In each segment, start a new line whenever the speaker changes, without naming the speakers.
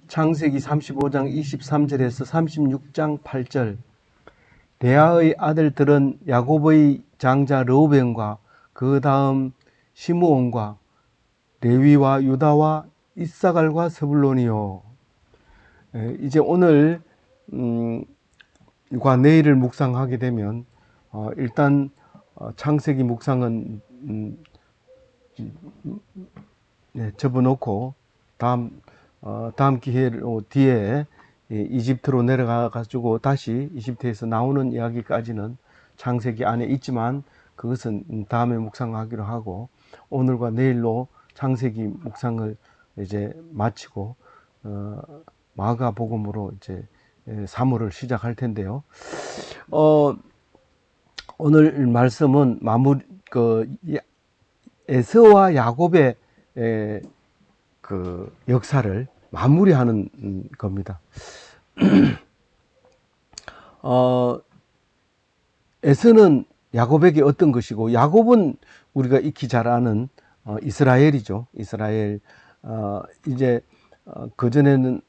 창세기 35장 23절에서 36장 8절. 레아의 아들들은 야곱의 장자 르우벤과 그 다음 시므온과 레위와 유다와 이사갈과 스불론이요. 이제 오늘 과 내일을 묵상하게 되면 일단 창세기 묵상은 접어놓고 다음 기회를 뒤에 이집트로 내려가 가지고 다시 이집트에서 나오는 이야기까지는 창세기 안에 있지만 그것은 다음에 묵상하기로 하고, 오늘과 내일로 창세기 묵상을 이제 마치고 마가복음으로 이제 사물을 시작할 텐데요. 오늘 말씀은 에서와 야곱의 그 역사를 마무리하는 겁니다. 에서는 야곱에게 어떤 것이고, 야곱은 우리가 익히 잘 아는 이스라엘이죠. 이스라엘. 이제 그전에는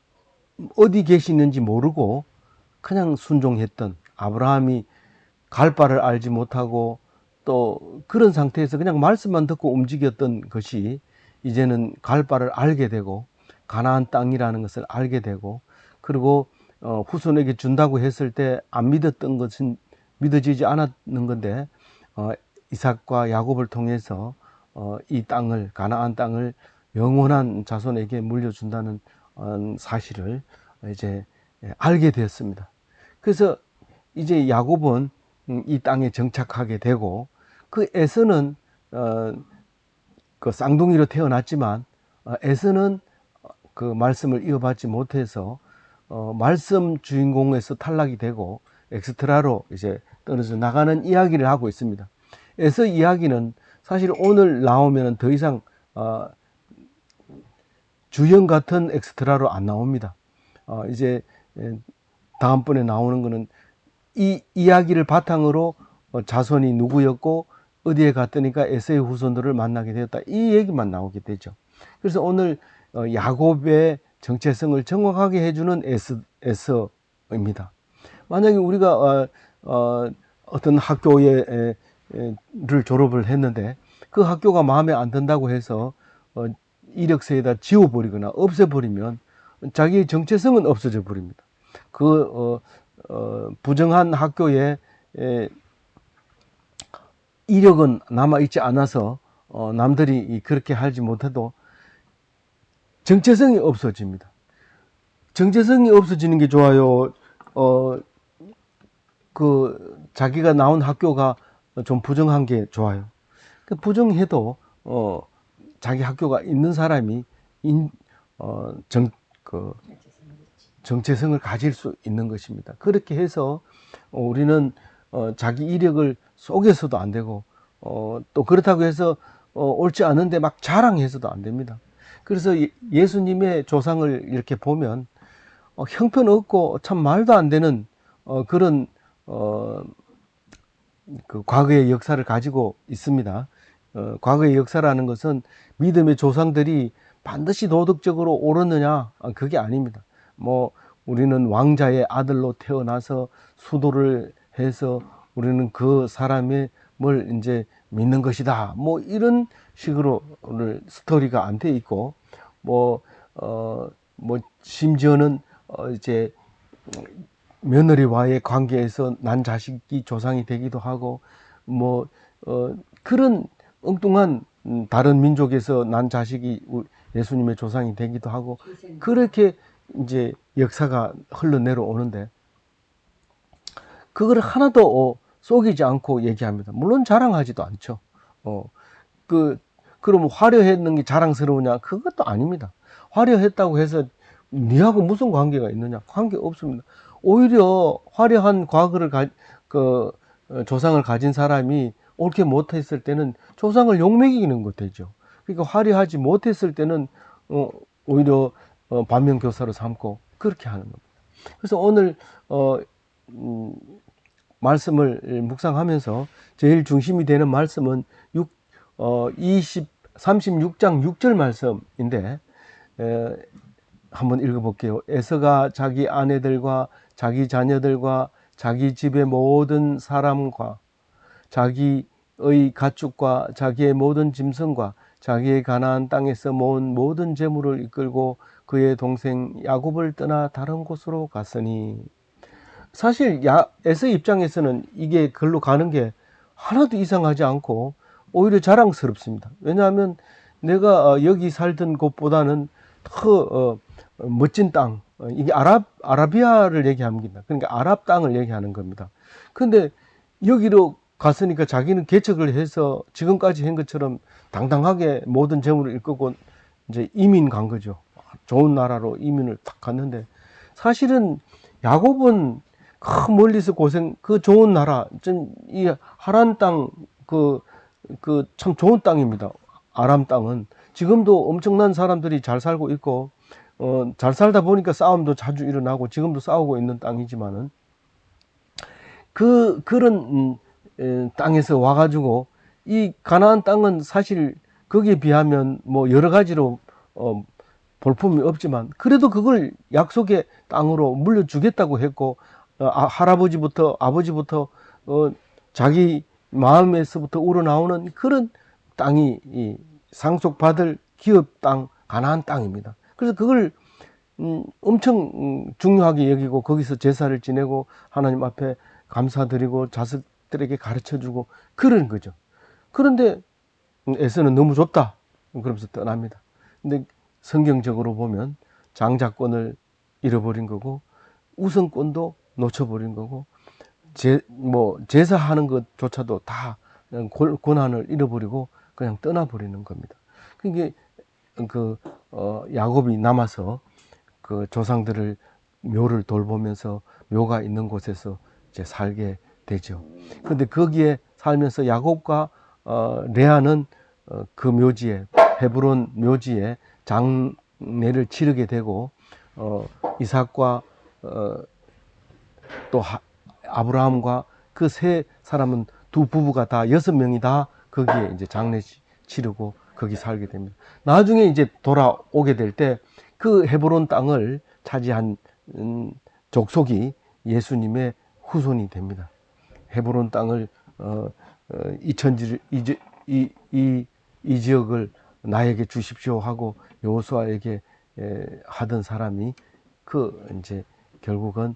어디 계시는지 모르고 그냥 순종했던, 아브라함이 갈 바를 알지 못하고 또 그런 상태에서 그냥 말씀만 듣고 움직였던 것이 이제는 갈 바를 알게 되고 가나안 땅이라는 것을 알게 되고, 그리고 후손에게 준다고 했을 때 안 믿었던 것은 믿어지지 않았는 건데 이삭과 야곱을 통해서 이 땅을, 가나안 땅을 영원한 자손에게 물려준다는 사실을 이제 알게 되었습니다. 그래서 이제 야곱은 이 땅에 정착하게 되고, 그 에서는 그 쌍둥이로 태어났지만 에서는 그 말씀을 이어받지 못해서 말씀 주인공에서 탈락이 되고 엑스트라로 이제 떨어져 나가는 이야기를 하고 있습니다. 에서 이야기는 사실 오늘 나오면 더 이상 주연 같은 엑스트라로 안 나옵니다. 이제 다음번에 나오는 거는 이 이야기를 바탕으로 자손이 누구였고 어디에 갔더니까 에서의 후손들을 만나게 되었다, 이 얘기만 나오게 되죠. 그래서 오늘 야곱의 정체성을 정확하게 해주는 에서입니다. 만약에 우리가 어떤 학교를 졸업을 했는데 그 학교가 마음에 안 든다고 해서 이력서에다 지워버리거나 없애버리면 자기의 정체성은 없어져 버립니다. 그 부정한 학교에 이력은 남아있지 않아서 남들이 그렇게 하지 못해도 정체성이 없어집니다. 정체성이 없어지는 게 좋아요? 자기가 나온 학교가 좀 부정한 게 좋아요? 부정해도 자기 학교가 있는 사람이 정체성을 가질 수 있는 것입니다. 그렇게 해서 우리는 자기 이력을 속여서도 안 되고 또 그렇다고 해서 옳지 않은데 막 자랑해서도 안 됩니다. 그래서 예수님의 조상을 이렇게 보면 형편없고 참 말도 안 되는 그런 그 과거의 역사를 가지고 있습니다. 과거의 역사라는 것은 믿음의 조상들이 반드시 도덕적으로 옳았느냐, 그게 아닙니다. 우리는 왕자의 아들로 태어나서 수도를 해서 우리는 그 사람의 뭘 이제 믿는 것이다, 이런 식으로 오늘 스토리가 안 돼 있고, 심지어는 이제 며느리와의 관계에서 난 자식이 조상이 되기도 하고, 그런 엉뚱한 다른 민족에서 난 자식이 예수님의 조상이 되기도 하고, 그렇게 이제 역사가 흘러내려오는데 그걸 하나도 속이지 않고 얘기합니다. 물론 자랑하지도 않죠. 그럼 화려했는 게 자랑스러우냐? 그것도 아닙니다. 화려했다고 해서 니하고 무슨 관계가 있느냐? 관계 없습니다. 오히려 화려한 과거를 조상을 가진 사람이 옳게 못했을 때는 조상을 욕먹이는 것 되죠. 그러니까 화려하지 못했을 때는 오히려 반면교사로 삼고 그렇게 하는 겁니다. 그래서 오늘 말씀을 묵상하면서 제일 중심이 되는 말씀은 36장 6절 말씀인데, 한번 읽어볼게요. 에서가 자기 아내들과 자기 자녀들과 자기 집의 모든 사람과 자기의 가축과 자기의 모든 짐승과 자기의 가나안 땅에서 모은 모든 재물을 이끌고 그의 동생 야곱을 떠나 다른 곳으로 갔으니, 사실 에서 입장에서는 이게 글로 가는 게 하나도 이상하지 않고 오히려 자랑스럽습니다. 왜냐하면 내가 여기 살던 곳보다는 더 멋진 땅, 이게 아라비아를 얘기합니다. 그러니까 아랍 땅을 얘기하는 겁니다. 근데 여기로 갔으니까 자기는 개척을 해서 지금까지 한 것처럼 당당하게 모든 재물을 일구고 이제 이민 간 거죠. 좋은 나라로 이민을 딱 갔는데, 사실은 야곱은 그 멀리서 그 좋은 나라, 이 하란 땅, 참 좋은 땅입니다. 아람 땅은 지금도 엄청난 사람들이 잘 살고 있고, 잘 살다 보니까 싸움도 자주 일어나고 지금도 싸우고 있는 땅이지만은, 그런 땅에서 와가지고 이 가나안 땅은 사실 거기에 비하면 뭐 여러 가지로 볼품이 없지만, 그래도 그걸 약속의 땅으로 물려주겠다고 했고, 할아버지부터 아버지부터 자기 마음에서부터 우러나오는 그런 땅이 상속받을 기업 땅, 가나안 땅입니다. 그래서 그걸 엄청 중요하게 여기고 거기서 제사를 지내고 하나님 앞에 감사드리고 자식들에게 가르쳐주고 그런 거죠. 그런데 에서는 너무 좁다 그러면서 떠납니다. 근데 성경적으로 보면 장자권을 잃어버린 거고, 우선권도 놓쳐버린 거고, 제사하는 것조차도 다 권한을 잃어버리고 그냥 떠나버리는 겁니다. 그게 야곱이 남아서 그 조상들을 묘를 돌보면서 묘가 있는 곳에서 이제 살게 되죠. 그런데 거기에 살면서 야곱과 레아는 그 묘지에, 헤브론 묘지에 장례를 치르게 되고, 이삭과 또 아브라함과 그 세 사람은, 두 부부가 다 6명이 다 거기에 이제 장례 치르고 거기 살게 됩니다. 나중에 이제 돌아오게 될 때 그 헤브론 땅을 차지한 족속이 예수님의 후손이 됩니다. 헤브론 땅을 이 지역을 나에게 주십시오 하고 여호수아에게 하던 사람이 이제 결국은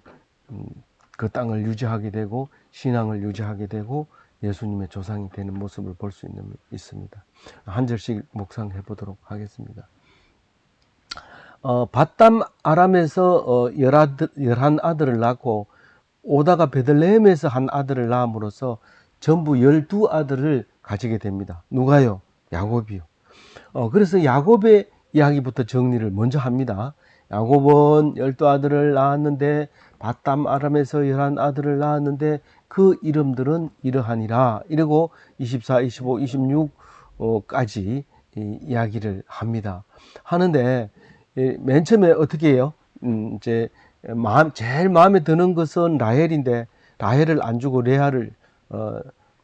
그 땅을 유지하게 되고 신앙을 유지하게 되고 예수님의 조상이 되는 모습을 볼 수 있습니다. 한 절씩 묵상해 보도록 하겠습니다. 밧담 아람에서 11아들을 낳고 오다가 베들레헴에서 한 아들을 낳음으로써 전부 12아들을 가지게 됩니다. 누가요? 야곱이요. 그래서 야곱의 이야기부터 정리를 먼저 합니다. 야곱은 12아들을 낳았는데, 밧담 아람에서 11아들을 낳았는데 그 이름들은 이러하니라. 이러고 24, 25, 26까지 이야기를 합니다. 하는데 맨 처음에 어떻게 해요? 이제 제일 마음에 드는 것은 라헬인데, 라헬을 안 주고 레아를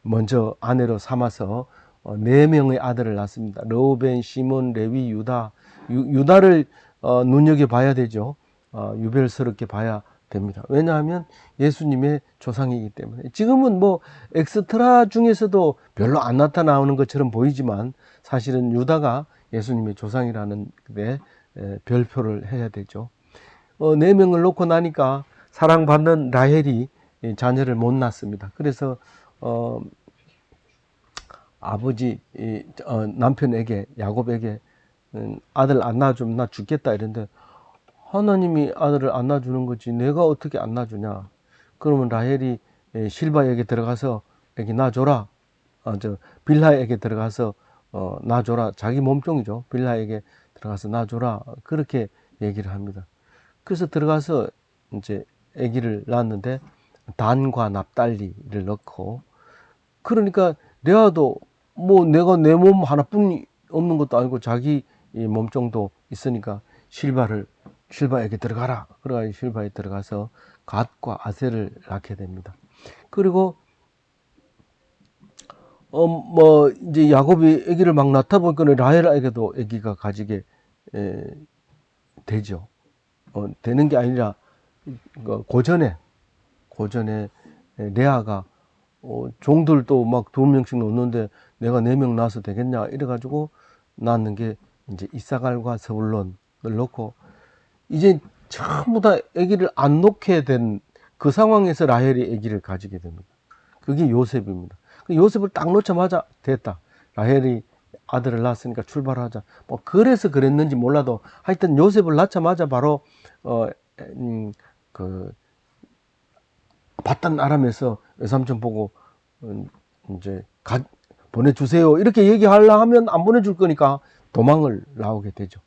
먼저 아내로 삼아서 4명의 아들을 낳습니다. 르우벤, 시몬, 레위, 유다. 유다를 눈여겨봐야 되죠. 유별스럽게 봐야 됩니다. 왜냐하면 예수님의 조상이기 때문에. 지금은 뭐 엑스트라 중에서도 별로 안 나타나오는 것처럼 보이지만 사실은 유다가 예수님의 조상이라는 데 별표를 해야 되죠. 4명을 놓고 나니까 사랑받는 라헬이 자녀를 못 낳습니다. 그래서 아버지 남편에게, 야곱에게 아들 안 낳아주면 나 죽겠다 이랬는데, 하나님이 아들을 안 낳아주는 거지 내가 어떻게 안 낳아주냐. 그러면 라헬이 실바에게 들어가서 애기 낳아줘라. 빌하에게 들어가서 낳아줘라. 자기 몸종이죠. 빌하에게 들어가서 낳아줘라. 그렇게 얘기를 합니다. 그래서 들어가서 이제 아기를 낳았는데 단과 납달리를 넣고, 그러니까 레아도 뭐 내가 내 몸 하나뿐이 없는 것도 아니고 자기 몸종도 있으니까 실바에게 들어가라. 그래가지고 실바에 들어가서 갓과 아셀을 낳게 됩니다. 그리고 이제 야곱이 아기를 막 낳다 보니까 라헬에게도 아기가 가지게 되죠. 되는 게 아니라 고전에 레아가 종들도 막 2명씩 놓는데 내가 4명 낳아서 되겠냐 이래가지고 낳는 게 이제 이사갈과 스불론을 놓고 이제 전부 다 아기를 안 놓게 된 그 상황에서 라헬이 아기를 가지게 됩니다. 그게 요셉입니다. 요셉을 딱 놓자마자 됐다. 라헬이 아들을 낳았으니까 출발하자. 뭐 그래서 그랬는지 몰라도 하여튼 요셉을 낳자마자 바로 그 바단 아람에서 외삼촌 보고 이제 보내주세요 이렇게 얘기하려 하면 안 보내줄 거니까 도망을 나오게 되죠.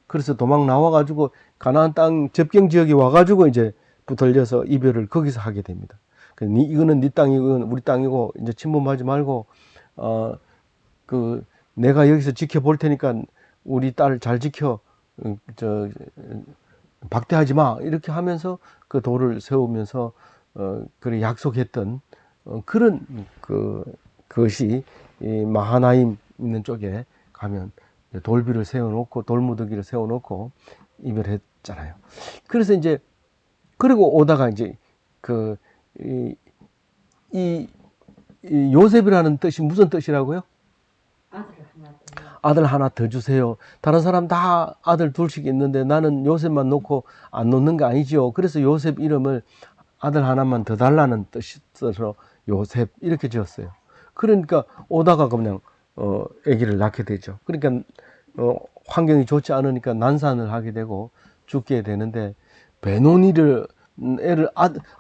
그래서 도망 나와가지고 가나안 땅 접경 지역에 와가지고 이제 붙들려서 이별을 거기서 하게 됩니다. 이거는 네 땅이고 이건 우리 땅이고 이제 침범하지 말고 내가 여기서 지켜볼 테니까 우리 딸 잘 지켜 박대하지 마 이렇게 하면서 그 돌을 세우면서 그래 약속했던 그런 그것이 이 마하나임 있는 쪽에 가면 돌비를 세워놓고 돌무더기를 세워놓고 이별했잖아요. 그래서 이제 그리고 오다가 이제 이 요셉이라는 뜻이 무슨 뜻이라고요? 아들 하나 더 주세요. 다른 사람 다 아들 둘씩 있는데 나는 요셉만 놓고 안 놓는 거 아니지요. 그래서 요셉 이름을 아들 하나만 더 달라는 뜻으로 요셉 이렇게 지었어요. 그러니까 오다가 그냥 아기를 낳게 되죠. 그러니까 환경이 좋지 않으니까 난산을 하게 되고 죽게 되는데 베노니를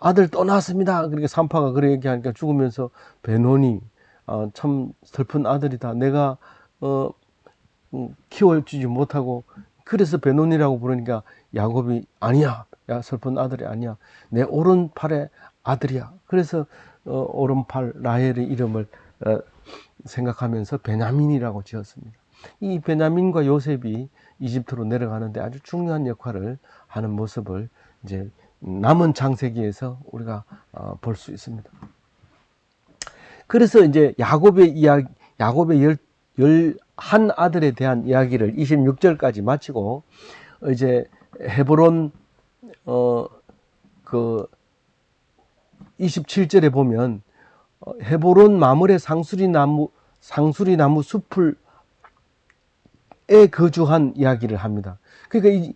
아들 떠났습니다. 그러니까 산파가 그렇게 얘기하니까 죽으면서 베노니 참 슬픈 아들이다. 내가 키워주지 못하고 그래서 베노니라고 부르니까 야곱이 아니야. 야 슬픈 아들이 아니야. 내 오른팔의 아들이야. 그래서 오른팔 라헬의 이름을 생각하면서 베냐민이라고 지었습니다. 이 베냐민과 요셉이 이집트로 내려가는데 아주 중요한 역할을 하는 모습을 이제 남은 창세기에서 우리가 볼 수 있습니다. 그래서 이제 야곱의 한 아들에 대한 이야기를 26절까지 마치고 이제 헤브론 27절에 보면 헤브론 마물의 상수리나무 숲을 거주한 이야기를 합니다. 그러니까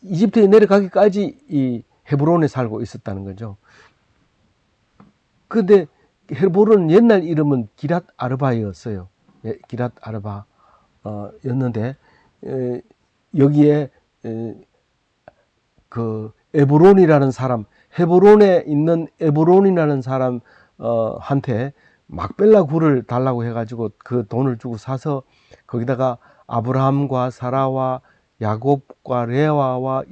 이집트에 내려가기까지 이 헤브론에 살고 있었다는 거죠. 근데 헤브론은 옛날 이름은 기랏 아르바였어요. 기랏 아르바 였는데 여기에 그 에브론이라는 사람, 헤브론에 있는 에브론이라는 사람 한테 막벨라 굴을 달라고 해가지고 그 돈을 주고 사서 거기다가 아브라함과 사라와 야곱과 레아와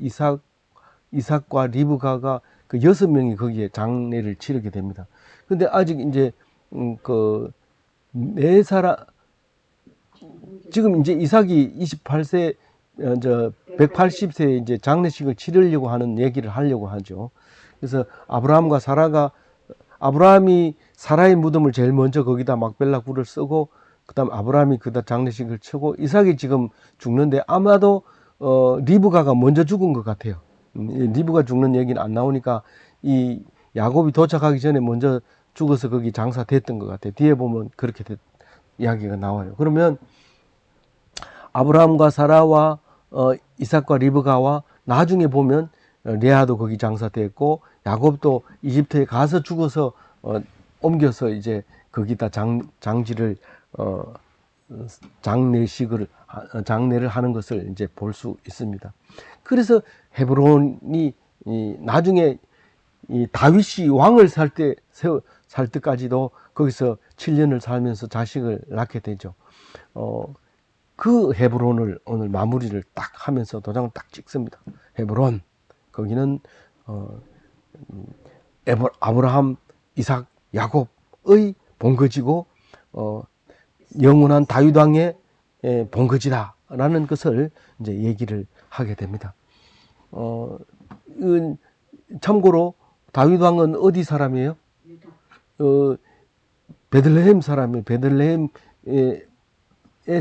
이삭과 리브가가 그 6명이 거기에 장례를 치르게 됩니다. 근데 아직 이제 지금 이제 이삭이 28세 180세에 이제 장례식을 치르려고 하는 얘기를 하려고 하죠. 그래서 아브라함이 사라의 무덤을 제일 먼저 거기다 막벨라 굴을 쓰고 그다음 아브라함이 그다 장례식을 치고 이삭이 지금 죽는데 아마도 리브가가 먼저 죽은 것 같아요. 리브가 죽는 얘기는 안 나오니까 이 야곱이 도착하기 전에 먼저 죽어서 거기 장사됐던 것 같아요. 뒤에 보면 그렇게 이야기가 나와요. 그러면 아브라함과 사라와 이삭과 리브가와 나중에 보면 레아도 거기 장사됐고 야곱도 이집트에 가서 죽어서 옮겨서 이제 거기다 장지를 장례를 하는 것을 이제 볼 수 있습니다. 그래서 헤브론이 나중에 이 다윗이 왕을 살 때까지도 거기서 7년을 살면서 자식을 낳게 되죠. 그 헤브론을 오늘 마무리를 딱 하면서 도장을 딱 찍습니다. 헤브론 거기는 아브라함, 이삭, 야곱의 본거지고 영원한 다윗 왕의 본거지다라는 것을 이제 얘기를 하게 됩니다. 참고로 다윗 왕은 어디 사람이에요? 베들레헴 사람이에요. 베들레헴에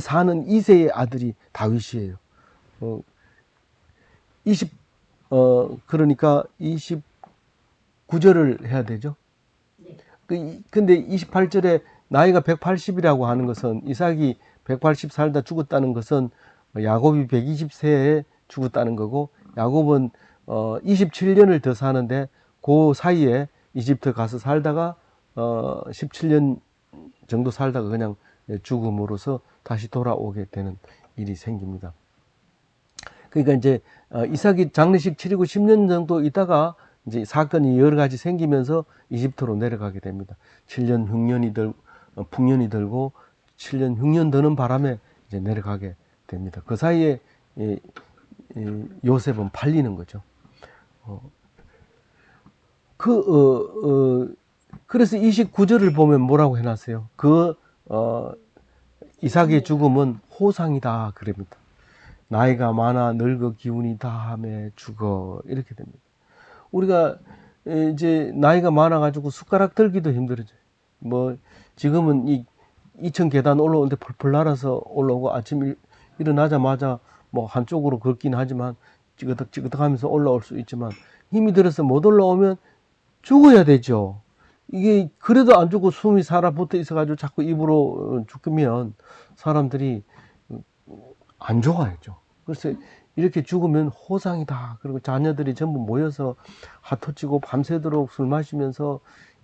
사는 2세의 아들이 다윗이에요. 그러니까 29절을 해야 되죠. 근데 28절에 나이가 180이라고 하는 것은 이삭이 180 살다 죽었다는 것은 야곱이 120세에 죽었다는 거고, 야곱은 27년을 더 사는데 그 사이에 이집트 가서 살다가 17년 정도 살다가 그냥 죽음으로써 다시 돌아오게 되는 일이 생깁니다. 그러니까 이제 이삭이 장례식 치르고 10년 정도 있다가 이제 사건이 여러 가지 생기면서 이집트로 내려가게 됩니다. 7년 흉년이 풍년이 들고 7년 흉년 드는 바람에 이제 내려가게 됩니다. 그 사이에 요셉은 팔리는 거죠. 그래서 29절을 보면 뭐라고 해놨어요? 이삭의 죽음은 호상이다 그럽니다. 나이가 많아 늙어 기운이 다함에 죽어, 이렇게 됩니다. 우리가 이제 나이가 많아가지고 숟가락 들기도 힘들어져요. 뭐 지금은 이 2층 계단 올라오는데 펄펄 날아서 올라오고, 아침 일어나자마자 뭐 한쪽으로 걷긴 하지만 찌그덕 하면서 올라올 수 있지만, 힘이 들어서 못 올라오면 죽어야 되죠. 이게 그래도 안 죽고 숨이 살아붙어 있어가지고 자꾸 입으로 죽으면 사람들이 안 좋아하죠. 그래서 이렇게 죽으면 호상이다. 그리고 자녀들이 전부 모여서 하토치고 밤새도록 술 마시면서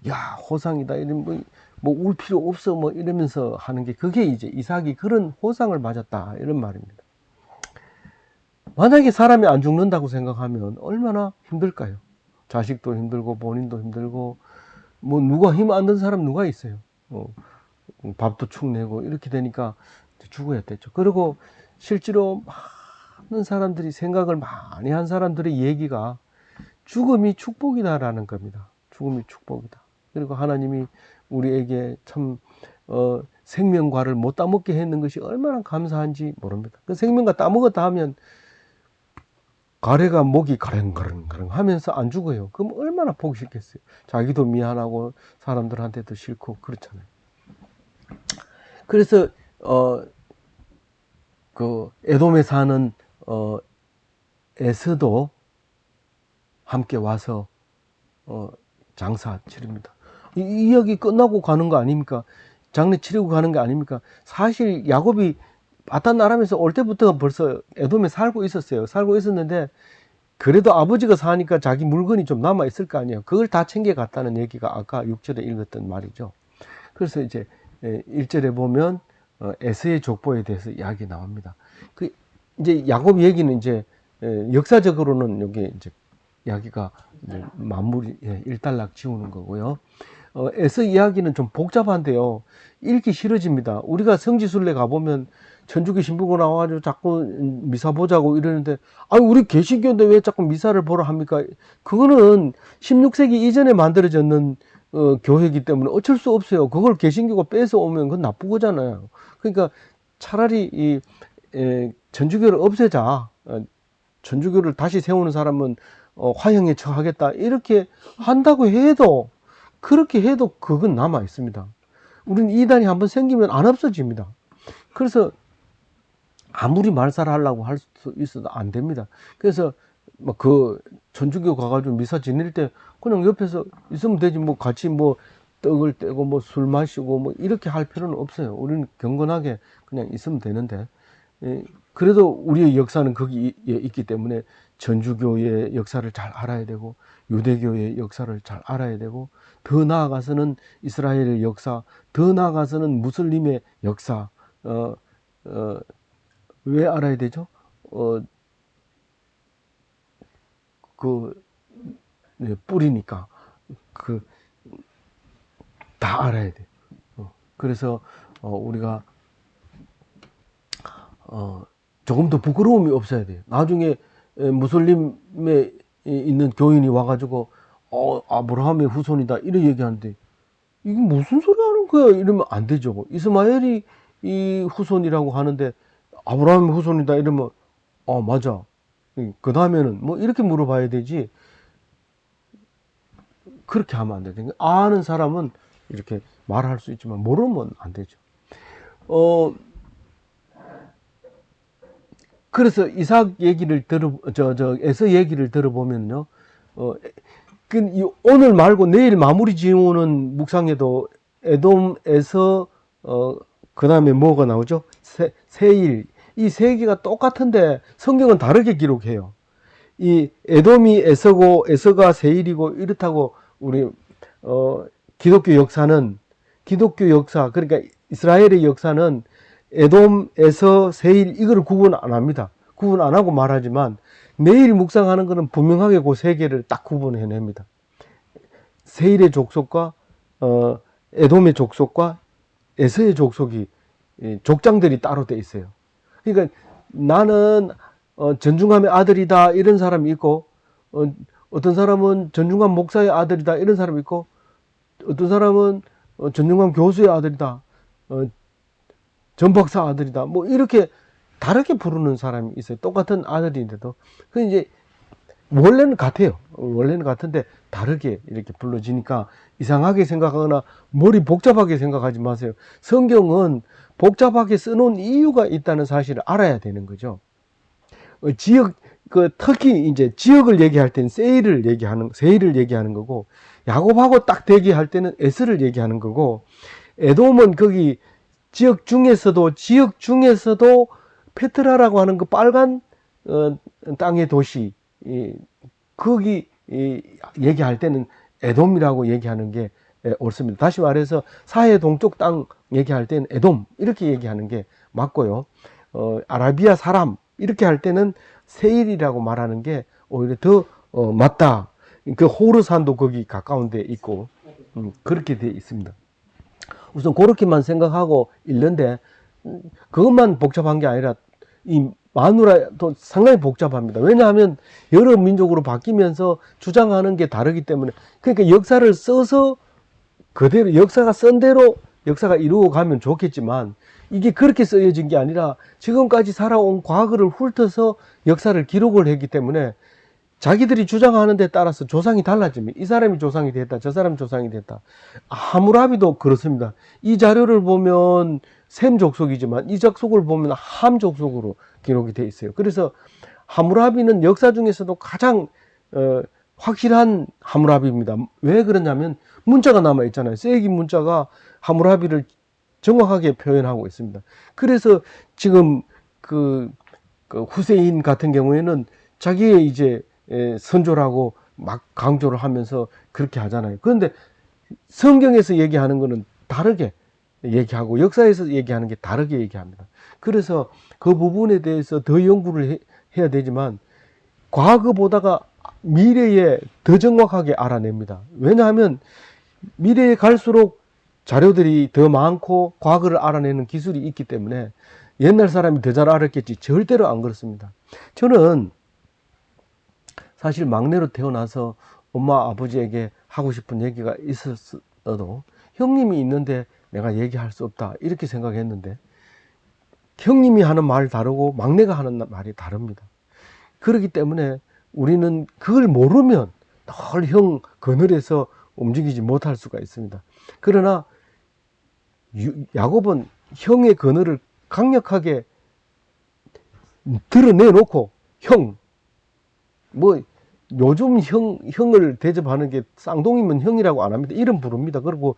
야, 호상이다. 이런 울 필요 없어. 뭐 이러면서 하는 게, 그게 이제 이삭이 그런 호상을 맞았다, 이런 말입니다. 만약에 사람이 안 죽는다고 생각하면 얼마나 힘들까요? 자식도 힘들고 본인도 힘들고, 뭐 누가 힘 안 든 사람 누가 있어요? 밥도 축 내고 이렇게 되니까 죽어야 되죠. 그리고 실제로 많은 사람들이, 생각을 많이 한 사람들의 얘기가 죽음이 축복이다라는 겁니다. 죽음이 축복이다. 그리고 하나님이 우리에게 참 생명과를 못 따먹게 했는 것이 얼마나 감사한지 모릅니다. 그 생명과 따먹었다 하면 가래가 목이 가릉가릉 하면서 안 죽어요. 그럼 얼마나 보기 싫겠어요. 자기도 미안하고 사람들한테도 싫고 그렇잖아요. 그래서 그 에돔에 사는 에서도 함께 와서 장사 치릅니다. 이 이야기 끝나고 가는 거 아닙니까? 장례 치르고 가는 거 아닙니까? 사실 야곱이 바탄 아람에서 올 때부터 벌써 에돔에 살고 있었어요. 살고 있었는데 그래도 아버지가 사니까 자기 물건이 좀 남아 있을 거 아니에요. 그걸 다 챙겨 갔다는 얘기가 아까 6절에 읽었던 말이죠. 그래서 이제 1절에 보면 에서의 족보에 대해서 이야기 나옵니다. 이제 야곱 얘기는 이제 역사적으로는 여기 이제 이야기가 이제 마무리, 일단락 지우는 거고요. 에서 이야기는 좀 복잡한데요. 읽기 싫어집니다. 우리가 성지순례 가보면 천주교 신부가 나와가지고 자꾸 미사 보자고 이러는데, 우리 개신교인데 왜 자꾸 미사를 보러 합니까? 그거는 16세기 이전에 만들어졌는 교회이기 때문에 어쩔 수 없어요. 그걸 개신교가 뺏어 오면 그건 나쁜 거잖아요. 그러니까 차라리 이 천주교를 없애자. 천주교를 다시 세우는 사람은 화형에 처하겠다. 이렇게 한다고 해도, 그렇게 해도 그건 남아 있습니다. 우리는 이단이 한번 생기면 안 없어집니다. 그래서 아무리 말살을 하려고 할 수 있어도 안 됩니다. 그래서 그 천주교 가가지고 미사 지낼 때 그냥 옆에서 있으면 되지, 뭐 같이 뭐 떡을 떼고 뭐 술 마시고 뭐 이렇게 할 필요는 없어요. 우리는 경건하게 그냥 있으면 되는데, 그래도 우리의 역사는 거기에 있기 때문에 천주교의 역사를 잘 알아야 되고, 유대교의 역사를 잘 알아야 되고, 더 나아가서는 이스라엘의 역사, 더 나아가서는 무슬림의 역사, 왜 알아야 되죠? 뿌리니까. 다 알아야 돼. 그래서, 우리가, 조금 더 부끄러움이 없어야 돼요. 나중에 무슬림에 있는 교인이 와가지고, 아브라함의 후손이다, 이런 얘기하는데, 이게 무슨 소리 하는 거야? 이러면 안 되죠. 이스마엘이 이 후손이라고 하는데, 아브라함의 후손이다, 이러면, 맞아. 그 다음에는 뭐 이렇게 물어봐야 되지, 그렇게 하면 안 되죠. 아는 사람은 이렇게 말할 수 있지만, 모르면 안 되죠. 그래서 이삭 얘기를 에서 얘기를 들어보면요, 오늘 말고 내일 마무리 지어오는 묵상에도 에돔에서, 그 다음에 뭐가 나오죠? 세일. 이 세 개가 똑같은데 성경은 다르게 기록해요. 이 에돔이 에서고 에서가 세일이고 이렇다고 우리, 기독교 역사, 그러니까 이스라엘의 역사는 에돔에서 세일 이거를 구분 안 합니다. 구분 안 하고 말하지만 내일 묵상하는 것은 분명하게 그 세 개를 딱 구분해냅니다. 세일의 족속과 에돔의 족속과 에서의 족속이, 족장들이 따로 돼 있어요. 그러니까 나는 전중함의 아들이다 이런 사람이 있고, 어떤 사람은 전중함 목사의 아들이다 이런 사람이 있고, 어떤 사람은 전중함 교수의 아들이다, 전 박사 아들이다, 뭐 이렇게 다르게 부르는 사람이 있어요. 똑같은 아들인데도. 그 이제 원래는 같아요. 원래는 같은데 다르게 이렇게 불러지니까 이상하게 생각하거나 머리 복잡하게 생각하지 마세요. 성경은 복잡하게 써놓은 이유가 있다는 사실을 알아야 되는 거죠. 특히 이제 지역을 얘기할 때는 세일을 얘기하는 거고, 야곱하고 딱 대기할 때는 에스를 얘기하는 거고, 에돔은 거기 지역 중에서도 페트라라고 하는 그 빨간 땅의 도시, 거기 얘기할 때는 에돔이라고 얘기하는 게 옳습니다. 다시 말해서 사해 동쪽 땅 얘기할 때는 에돔 이렇게 얘기하는 게 맞고요. 아라비아 사람 이렇게 할 때는 세일이라고 말하는 게 오히려 더 맞다. 그 호르산도 거기 가까운 데 있고, 그렇게 돼 있습니다. 우선 그렇게만 생각하고 읽는데, 그것만 복잡한 게 아니라 이 마누라도 상당히 복잡합니다. 왜냐하면 여러 민족으로 바뀌면서 주장하는 게 다르기 때문에, 그러니까 역사를 써서 그대로 역사가 쓴 대로 역사가 이루어 가면 좋겠지만, 이게 그렇게 쓰여진 게 아니라 지금까지 살아온 과거를 훑어서 역사를 기록을 했기 때문에 자기들이 주장하는 데 따라서 조상이 달라집니다. 이 사람이 조상이 됐다, 저 사람이 조상이 됐다. 하무라비도 그렇습니다. 이 자료를 보면 셈 족속이지만 이 족속을 보면 함 족속으로 기록이 되어 있어요. 그래서 하무라비는 역사 중에서도 가장 확실한 하무라비입니다. 왜 그러냐면 문자가 남아 있잖아요. 세기 문자가 하무라비를 정확하게 표현하고 있습니다. 그래서 지금 그 후세인 같은 경우에는 자기의 이제 선조라고 막 강조를 하면서 그렇게 하잖아요. 그런데 성경에서 얘기하는 거는 다르게 얘기하고 역사에서 얘기하는 게 다르게 얘기합니다. 그래서 그 부분에 대해서 더 연구를 해야 되지만 과거보다가 미래에 더 정확하게 알아냅니다. 왜냐하면 미래에 갈수록 자료들이 더 많고 과거를 알아내는 기술이 있기 때문에 옛날 사람이 더 잘 알았겠지, 절대로 안 그렇습니다. 저는 사실 막내로 태어나서 엄마 아버지에게 하고 싶은 얘기가 있었어도 형님이 있는데 내가 얘기할 수 없다 이렇게 생각했는데, 형님이 하는 말 다르고 막내가 하는 말이 다릅니다. 그렇기 때문에 우리는 그걸 모르면 늘 형 그늘에서 움직이지 못할 수가 있습니다. 그러나 야곱은 형의 그늘을 강력하게 드러내놓고, 요즘 형을 대접하는 게 쌍둥이면 형이라고 안 합니다. 이름 부릅니다. 그리고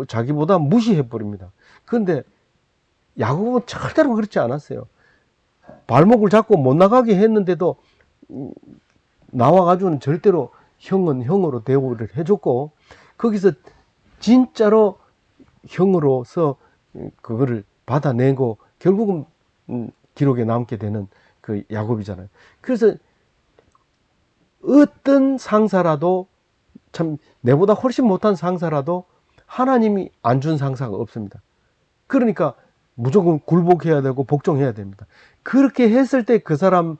자기보다 무시해버립니다. 그런데 야곱은 절대로 그렇지 않았어요. 발목을 잡고 못 나가게 했는데도 나와가지고는 절대로 형은 형으로 대우를 해줬고, 거기서 진짜로 형으로서 그거를 받아내고 결국은 기록에 남게 되는 그 야곱이잖아요. 그래서 어떤 상사라도, 참 내보다 훨씬 못한 상사라도 하나님이 안 준 상사가 없습니다. 그러니까 무조건 굴복해야 되고 복종해야 됩니다. 그렇게 했을 때 그 사람을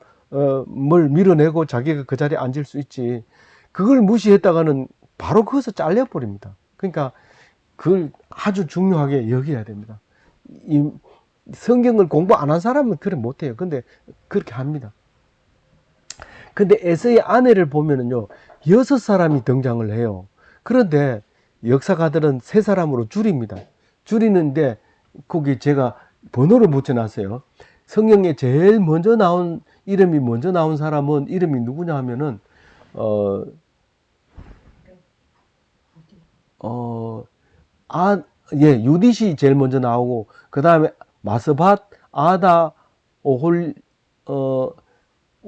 밀어내고 자기가 그 자리에 앉을 수 있지, 그걸 무시했다가는 바로 거기서 잘려버립니다. 그러니까 그걸 아주 중요하게 여겨야 됩니다. 이 성경을 공부 안 한 사람은 그래 못해요. 근데 그렇게 합니다. 근데 에서의 아내를 보면은요, 6사람이 등장을 해요. 그런데 역사가들은 3사람으로 줄입니다. 줄이는데 거기 제가 번호를 붙여놨어요. 성경에 제일 먼저 나온 이름이 먼저 나온 사람은 이름이 누구냐 하면은 유딧이 제일 먼저 나오고 그 다음에 마스밧, 아다, 오홀,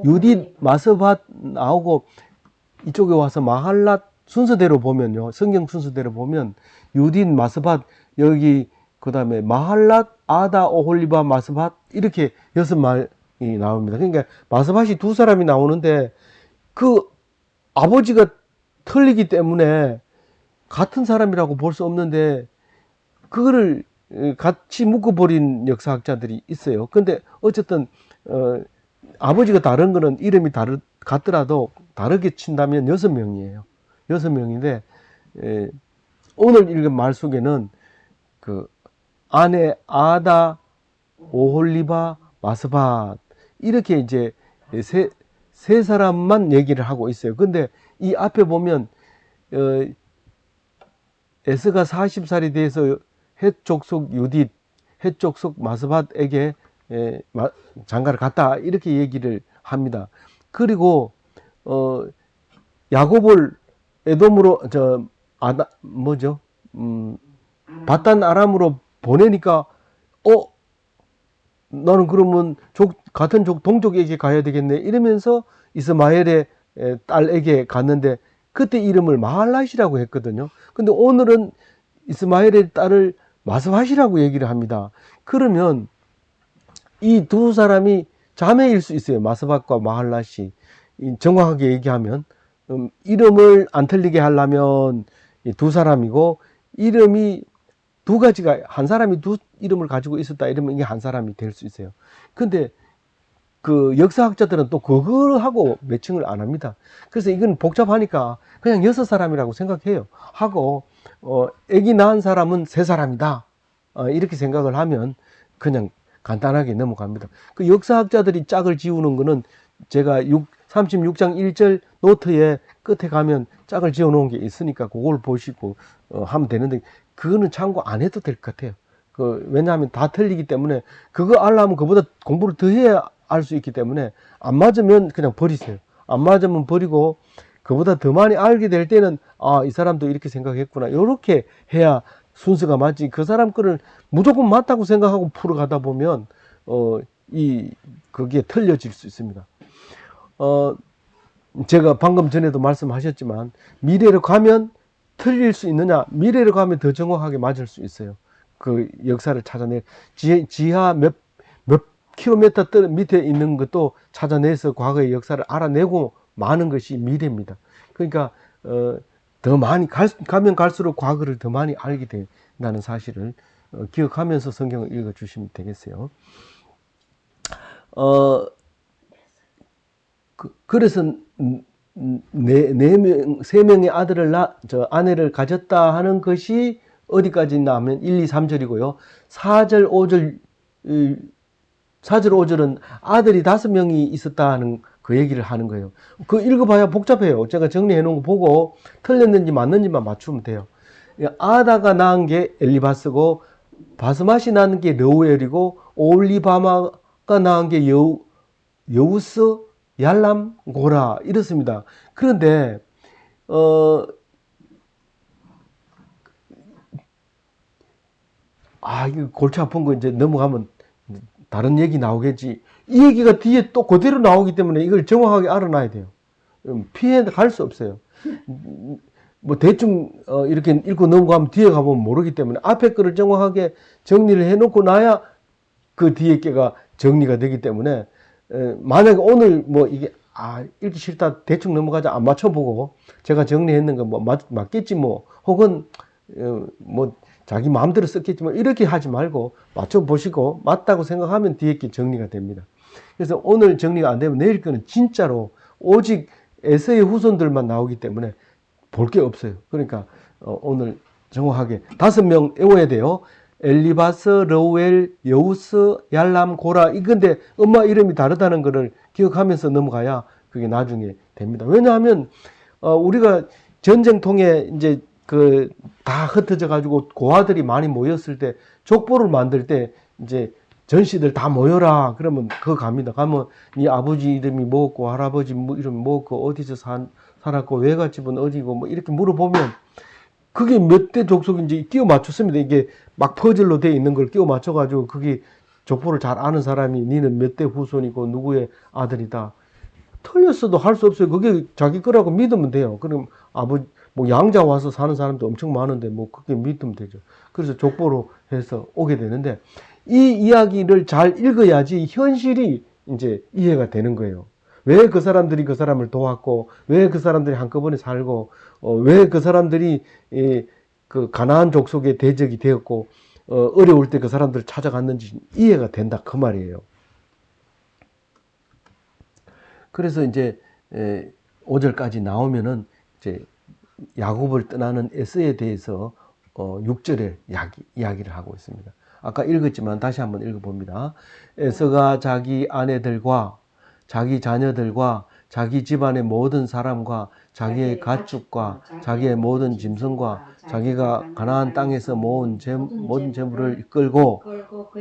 유딧, 마스밧 나오고 이쪽에 와서 마할랏 순서대로 보면요. 성경 순서대로 보면 유딧, 마스밧 여기 그 다음에 마할랏, 아다, 오홀리바, 마스밧 이렇게 6말이 나옵니다. 그러니까 마스밧이 2사람이 나오는데 그 아버지가 틀리기 때문에 같은 사람이라고 볼 수 없는데 그거를 같이 묶어버린 역사학자들이 있어요. 근데 어쨌든 아버지가 다른 거는 이름이 같더라도 다르게 친다면 6명이에요. 6명인데 오늘 읽은 말 속에는 그 아내 아다, 오홀리바, 마스밧 이렇게 이제 세 사람만 얘기를 하고 있어요. 근데 이 앞에 보면 에스가 40살이 돼서 헷 족속 유딧, 헷 족속 마스밧에게 장가를 갔다 이렇게 얘기를 합니다. 그리고 야곱을 에돔으로 바단 아람으로 보내니까 너는 그러면 같은 동족에게 가야 되겠네 이러면서 이스마엘의 딸에게 갔는데 그때 이름을 마할랏이라고 했거든요. 근데 오늘은 이스마엘의 딸을 마스밧이라고 얘기를 합니다. 그러면 이 2사람이 자매일 수 있어요. 마스밧과 마할랏이. 정확하게 얘기하면 이름을 안 틀리게 하려면 2사람이고 이름이 2가지가 한 사람이 2 이름을 가지고 있었다 이러면 이게 한 사람이 될 수 있어요. 근데 그 역사학자들은 또 그거하고 매칭을 안 합니다. 그래서 이건 복잡하니까 그냥 6사람이라고 생각해요. 하고 아기 낳은 사람은 3사람이다 이렇게 생각을 하면 그냥 간단하게 넘어갑니다. 그 역사학자들이 짝을 지우는 거는 제가 36장 1절 노트에 끝에 가면 짝을 지어 놓은 게 있으니까 그걸 보시고 하면 되는데 그거는 참고 안 해도 될 것 같아요. 왜냐하면 다 틀리기 때문에 그거 알려면 그보다 공부를 더 해야 알 수 있기 때문에 안 맞으면 그냥 버리세요. 안 맞으면 버리고 그보다 더 많이 알게 될 때는 이 사람도 이렇게 생각했구나 이렇게 해야 순서가 맞지. 그 사람 거를 무조건 맞다고 생각하고 풀어가다 보면 그게 틀려질 수 있습니다. 제가 방금 전에도 말씀하셨지만 미래로 가면 틀릴 수 있느냐? 미래로 가면 더 정확하게 맞을 수 있어요. 그 역사를 찾아내 지하 몇 킬로미터 밑에 있는 것도 찾아내서 과거의 역사를 알아내고 마는 것이 미래입니다. 그러니까 더 많이 가면 갈수록 과거를 더 많이 알게 된다는 사실을 기억하면서 성경을 읽어주시면 되겠어요. 그래서 3명의 아내를 가졌다 하는 것이 어디까지 나면 1, 2, 3절이고요. 4절, 5절은 아들이 5명이 있었다는 그 얘기를 하는 거예요. 그 읽어봐야 복잡해요. 제가 정리해 놓은 거 보고 틀렸는지 맞는지만 맞추면 돼요. 아다가 낳은 게 엘리바스고 바스맛이 낳은 게 르우엘이고 올리바마가 낳은 게 여우스, 얄람, 고라 이렇습니다. 그런데 이거 골치 아픈 거 이제 넘어가면 다른 얘기 나오겠지. 이 얘기가 뒤에 또 그대로 나오기 때문에 이걸 정확하게 알아놔야 돼요. 피해 갈 수 없어요. 뭐 대충 이렇게 읽고 넘어가면 뒤에 가보면 모르기 때문에 앞에 거를 정확하게 정리를 해놓고 나야 그 뒤에 게가 정리가 되기 때문에 만약에 오늘 뭐 이게 읽기 싫다 대충 넘어가자 안 맞춰보고 제가 정리했는 거 뭐 맞겠지 뭐 혹은 뭐 자기 마음대로 썼겠지만 이렇게 하지 말고 맞춰보시고 맞다고 생각하면 뒤에 게 정리가 됩니다. 그래서 오늘 정리가 안 되면 내일 거는 진짜로 오직 에서의 후손들만 나오기 때문에 볼 게 없어요. 그러니까 오늘 정확하게 5명 외워야 돼요. 엘리바스, 러우엘, 여우스, 얄람, 고라. 이건데 엄마 이름이 다르다는 것을 기억하면서 넘어가야 그게 나중에 됩니다. 왜냐하면 우리가 전쟁통에 이제 다 흩어져 가지고 고아들이 많이 모였을 때 족보를 만들 때 이제 전씨들 다 모여라. 그러면 그거 갑니다. 가면 네 아버지 이름이 뭐고 할아버지 이름이 뭐고 어디서 살았고 외갓집은 어디고 뭐 이렇게 물어보면 그게 몇 대 족속인지 끼워 맞췄습니다. 이게 막 퍼즐로 돼 있는 걸 끼워 맞춰가지고 그게 족보를 잘 아는 사람이 니는 몇 대 후손이고 누구의 아들이다. 틀렸어도 할 수 없어요. 그게 자기 거라고 믿으면 돼요. 그럼 아버지 뭐 양자 와서 사는 사람도 엄청 많은데 뭐 그게 믿으면 되죠. 그래서 족보로 해서 오게 되는데 이 이야기를 잘 읽어야지 현실이 이제 이해가 되는 거예요. 왜 그 사람들이 그 사람을 도왔고, 왜 그 사람들이 한꺼번에 살고, 왜 그 사람들이 그 가나안 족속의 대적이 되었고, 어려울 때 그 사람들을 찾아갔는지 이해가 된다 그 말이에요. 그래서 이제 5절까지 나오면은 이제 야곱을 떠나는 에서에 대해서 6절에 이야기를 하고 있습니다. 아까 읽었지만 다시 한번 읽어봅니다. 에서가 자기 아내들과 자기 자녀들과 자기 집안의 모든 사람과 자기의 가축과 자기의 모든 짐승과 자기가 가나안 땅에서 모은 모든 재물을 이끌고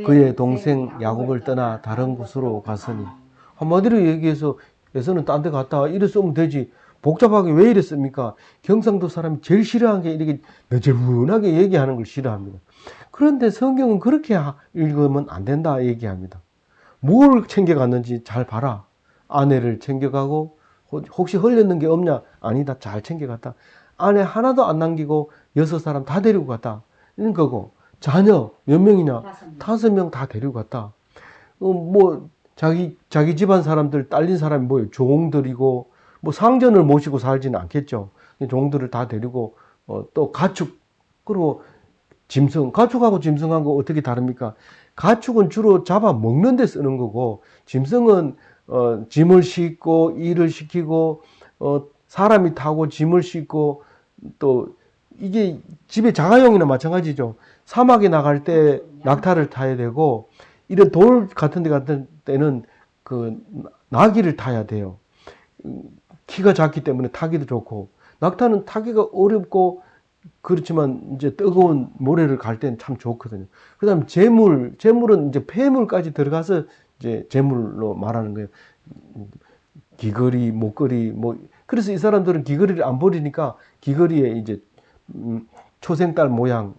그의 동생 야곱을 떠나 다른 곳으로 갔으니, 한마디로 얘기해서 에서는 딴 데 갔다 이래 쓰면 되지. 복잡하게 왜 이랬습니까? 경상도 사람이 제일 싫어하는 게 이렇게 너저분하게 얘기하는 걸 싫어합니다. 그런데 성경은 그렇게 읽으면 안 된다 얘기합니다. 뭘 챙겨갔는지 잘 봐라. 아내를 챙겨가고 혹시 흘렸는 게 없냐? 아니다. 잘 챙겨갔다. 아내 하나도 안 남기고 6사람 다 데리고 갔다. 이런 거고, 자녀 몇 명이냐? 5명 다 데리고 갔다. 뭐 자기 집안 사람들 딸린 사람이 뭐예요? 종들이고 뭐 상전을 모시고 살지는 않겠죠. 종들을 다 데리고 또 가축, 그리고 짐승, 가축하고 짐승하고 어떻게 다릅니까? 가축은 주로 잡아 먹는 데 쓰는 거고, 짐승은 짐을 싣고 일을 시키고 사람이 타고 짐을 싣고, 또 이게 집에 자가용이나 마찬가지죠. 사막에 나갈 때 낙타를 타야 되고, 이런 돌 같은 데 같은 때는 그 나귀를 타야 돼요. 키가 작기 때문에 타기도 좋고, 낙타는 타기가 어렵고 그렇지만 이제 뜨거운 모래를 갈 때는 참 좋거든요. 그다음 재물은 이제 폐물까지 들어가서 이제 재물로 말하는 거예요. 귀걸이, 목걸이 뭐, 그래서 이 사람들은 귀걸이를 안 버리니까 귀걸이에 이제 초생딸 모양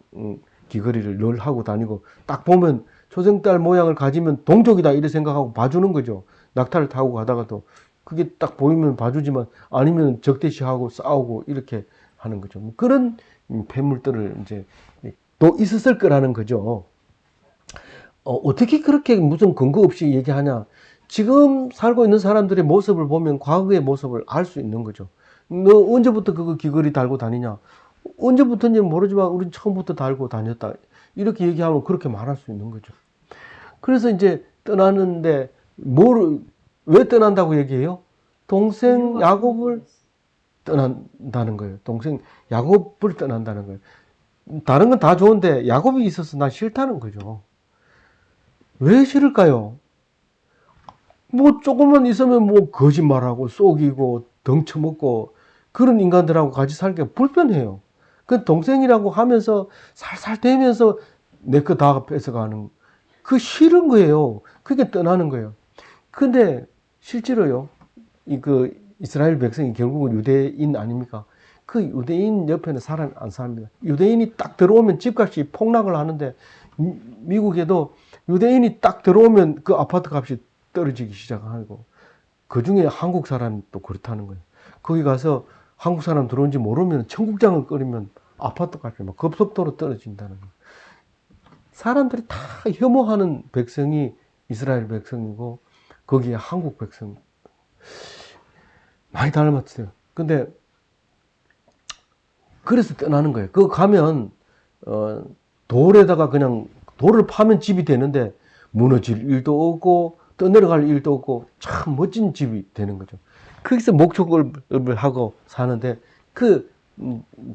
귀걸이를 늘 하고 다니고, 딱 보면 초생딸 모양을 가지면 동족이다 이렇게 생각하고 봐주는 거죠. 낙타를 타고 가다가도 그게 딱 보이면 봐주지만 아니면 적대시하고 싸우고 이렇게 하는 거죠. 그런 폐물들을 이제 또 있었을 거라는 거죠. 어떻게 그렇게 무슨 근거 없이 얘기하냐? 지금 살고 있는 사람들의 모습을 보면 과거의 모습을 알 수 있는 거죠. 너 언제부터 그거 귀걸이 달고 다니냐? 언제부터인지는 모르지만 우린 처음부터 달고 다녔다. 이렇게 얘기하면 그렇게 말할 수 있는 거죠. 그래서 이제 떠나는데 왜 떠난다고 얘기해요? 동생 야곱을 떠난다는 거예요. 동생 야곱을 떠난다는 거예요. 다른 건 다 좋은데 야곱이 있어서 난 싫다는 거죠. 왜 싫을까요? 뭐 조금만 있으면 뭐 거짓말하고 속이고 덩쳐먹고 그런 인간들하고 같이 살기가 불편해요. 그 동생이라고 하면서 살살 대면서 내 거 다 뺏어가는, 그 싫은 거예요. 그게 떠나는 거예요. 근데 실제로요, 그 이스라엘 백성이 결국은 유대인 아닙니까? 그 유대인 옆에는 사람이 안 삽니다. 유대인이 딱 들어오면 집값이 폭락을 하는데, 미국에도 유대인이 딱 들어오면 그 아파트 값이 떨어지기 시작하고, 그 중에 한국 사람이 또 그렇다는 거예요. 거기 가서 한국 사람 들어온지 모르면 청국장을 끓이면 아파트 값이 막 급속도로 떨어진다는 거예요. 사람들이 다 혐오하는 백성이 이스라엘 백성이고, 거기에 한국 백성 많이 닮았어요. 근데 그래서 떠나는 거예요. 그거 가면 돌에다가 그냥 돌을 파면 집이 되는데 무너질 일도 없고 떠내려갈 일도 없고 참 멋진 집이 되는 거죠. 거기서 목축을 하고 사는데,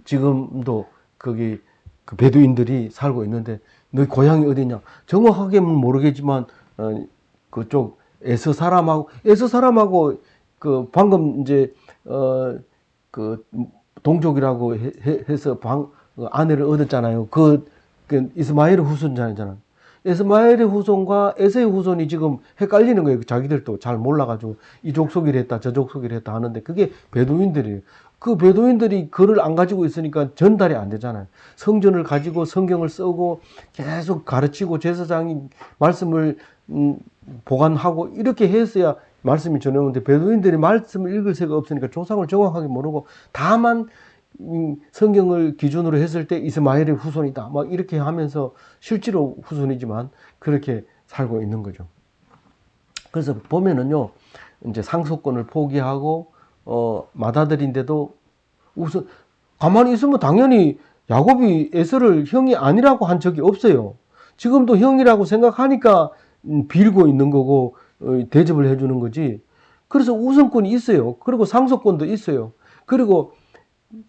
지금도 거기 그 베두인들이 살고 있는데, 너 고향이 어디냐? 정확하게는 모르겠지만 그쪽 에서 사람하고 그 방금 이제 그 동족이라고 해서 아내를 얻었잖아요. 그 이스마엘 후손자잖아요. 이스마엘의 후손과 에서의 후손이 지금 헷갈리는 거예요. 자기들도 잘 몰라가지고 이 족속이라 했다, 저 족속이라 했다 하는데 그게 베두인들이에요. 그 베두인들이 글을 안 가지고 있으니까 전달이 안 되잖아요. 성전을 가지고 성경을 쓰고 계속 가르치고 제사장이 말씀을 보관하고 이렇게 했어야 말씀이 전해오는데 베두인들이 말씀을 읽을 새가 없으니까 조상을 정확하게 모르고 다만 성경을 기준으로 했을 때 이스마엘의 후손이다 막 이렇게 하면서 실제로 후손이지만 그렇게 살고 있는 거죠. 그래서 보면은요 이제 상속권을 포기하고 맏아들인데도 우선 가만히 있으면 당연히 야곱이 에서를 형이 아니라고 한 적이 없어요. 지금도 형이라고 생각하니까 빌고 있는 거고 대접을 해주는 거지. 그래서 우선권이 있어요. 그리고 상속권도 있어요. 그리고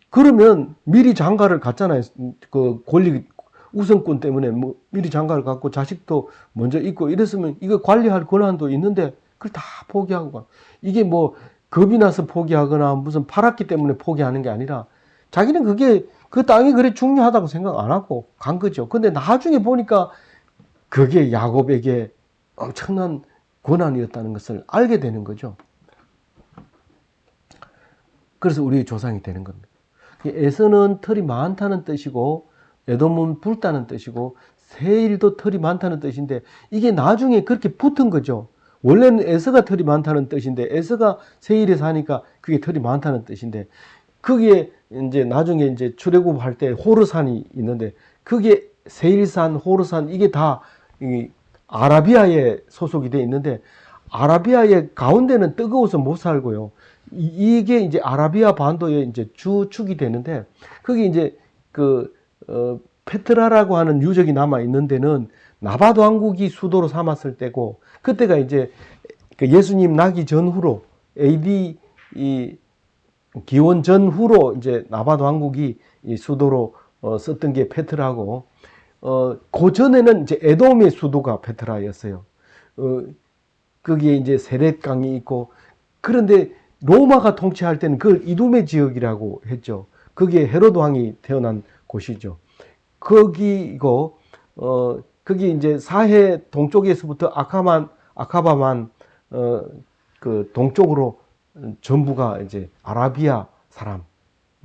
그러면 미리 장가를 갔잖아요. 그 권리 우선권 때문에 뭐 미리 장가를 갔고 자식도 먼저 있고 이랬으면 이거 관리할 권한도 있는데 그걸 다 포기하고 가. 이게 뭐 겁이 나서 포기하거나 무슨 팔았기 때문에 포기하는 게 아니라 자기는 그게 그 땅이 그래 중요하다고 생각 안 하고 간 거죠. 근데 나중에 보니까 그게 야곱에게 엄청난 권한이었다는 것을 알게 되는 거죠. 그래서 우리의 조상이 되는 겁니다. 에서는 털이 많다는 뜻이고 에돔은 붉다는 뜻이고 세일도 털이 많다는 뜻인데 이게 나중에 그렇게 붙은 거죠. 원래는 에서가 털이 많다는 뜻인데 에서가 세일에 사니까 그게 털이 많다는 뜻인데 그게 이제 나중에 이제 출애굽할 때 호르산이 있는데 그게 세일산, 호르산 이게 다 아라비아에 소속이 돼 있는데 아라비아의 가운데는 뜨거워서 못 살고요. 이게 이제 아라비아 반도의 이제 주축이 되는데, 그게 이제 페트라라고 하는 유적이 남아 있는 데는 나바도 왕국이 수도로 삼았을 때고, 그때가 이제 예수님 나기 전후로 AD 기원 전후로 이제 나바도 왕국이 수도로 썼던 게 페트라고, 그 전에는 이제 에돔의 수도가 페트라였어요. 거기에 이제 세렛강이 있고, 그런데 로마가 통치할 때는 그걸 이두메 지역이라고 했죠. 그게 헤로드 왕이 태어난 곳이죠. 거기고, 거기 이제 사해 동쪽에서부터 아카바만, 그 동쪽으로 전부가 이제 아라비아 사람,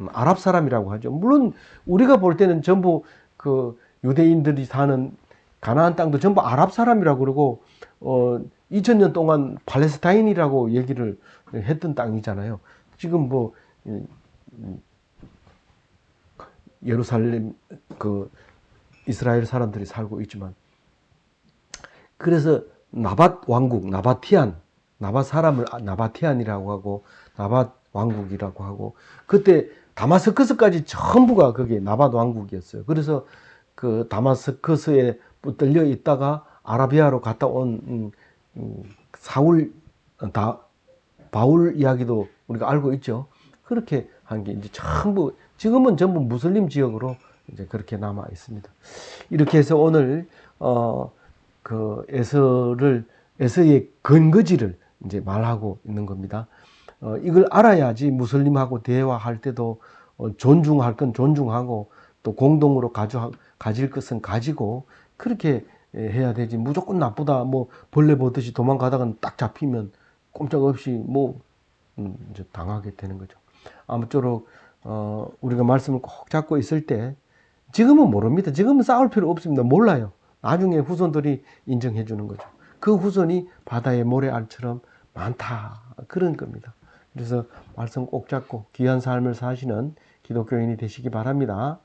아랍 사람이라고 하죠. 물론 우리가 볼 때는 전부 그 유대인들이 사는 가나안 땅도 전부 아랍 사람이라고 그러고, 2000년 동안 팔레스타인이라고 얘기를 했던 땅이잖아요. 지금 뭐 예루살렘 그 이스라엘 사람들이 살고 있지만, 그래서 나밧 왕국, 나밧 사람을 나바티안이라고 하고 나밧 왕국이라고 하고, 그때 다마스커스까지 전부가 그게 나밧 왕국이었어요. 그래서 그 다마스커스에 붙들려 있다가 아라비아로 갔다 온 바울 이야기도 우리가 알고 있죠. 그렇게 한 게 이제 전부, 지금은 전부 무슬림 지역으로 이제 그렇게 남아 있습니다. 이렇게 해서 오늘 그 에서의 근거지를 이제 말하고 있는 겁니다. 이걸 알아야지 무슬림하고 대화할 때도 존중할 건 존중하고 또 공동으로 가질 것은 가지고 그렇게 해야 되지. 무조건 나쁘다, 뭐 벌레 보듯이 도망가다가 딱 잡히면 꼼짝없이 뭐 이제 당하게 되는 거죠. 아무쪼록 우리가 말씀을 꼭 잡고 있을 때, 지금은 모릅니다. 지금은 싸울 필요 없습니다. 몰라요. 나중에 후손들이 인정해 주는 거죠. 그 후손이 바다의 모래알처럼 많다, 그런 겁니다. 그래서 말씀 꼭 잡고 귀한 삶을 사시는 기독교인이 되시기 바랍니다.